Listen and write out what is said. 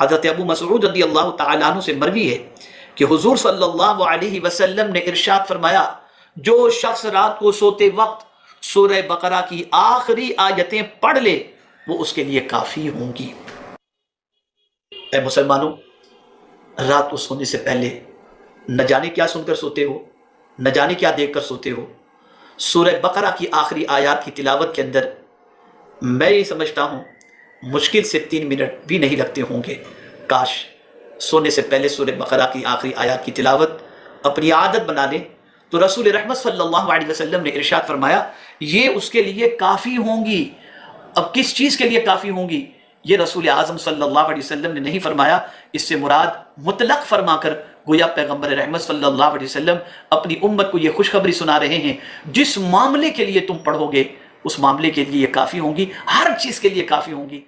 حضرت ابو مسعود رضی اللہ تعالیٰ عنہ سے مروی ہے کہ حضور صلی اللہ علیہ وسلم نے ارشاد فرمایا، جو شخص رات کو سوتے وقت سورہ بقرہ کی آخری آیتیں پڑھ لے وہ اس کے لیے کافی ہوں گی۔ اے مسلمانوں، رات کو سونے سے پہلے نہ جانے کیا سن کر سوتے ہو، نہ جانے کیا دیکھ کر سوتے ہو۔ سورہ بقرہ کی آخری آیات کی تلاوت کے اندر میں یہ سمجھتا ہوں مشکل سے 3 منٹ بھی نہیں لگتے ہوں گے۔ کاش سونے سے پہلے سورہ بقرہ کی آخری آیات کی تلاوت اپنی عادت بنا لیں تو رسول رحمت صلی اللہ علیہ وسلم نے ارشاد فرمایا یہ اس کے لیے کافی ہوں گی۔ اب کس چیز کے لیے کافی ہوں گی یہ رسول اعظم صلی اللہ علیہ وسلم نے نہیں فرمایا، اس سے مراد مطلق فرما کر گویا پیغمبر رحمت صلی اللہ علیہ وسلم اپنی امت کو یہ خوشخبری سنا رہے ہیں، جس معاملے کے لیے تم پڑھو گے اس معاملے کے لیے یہ کافی ہوں گی، ہر چیز کے لیے کافی ہوں گی۔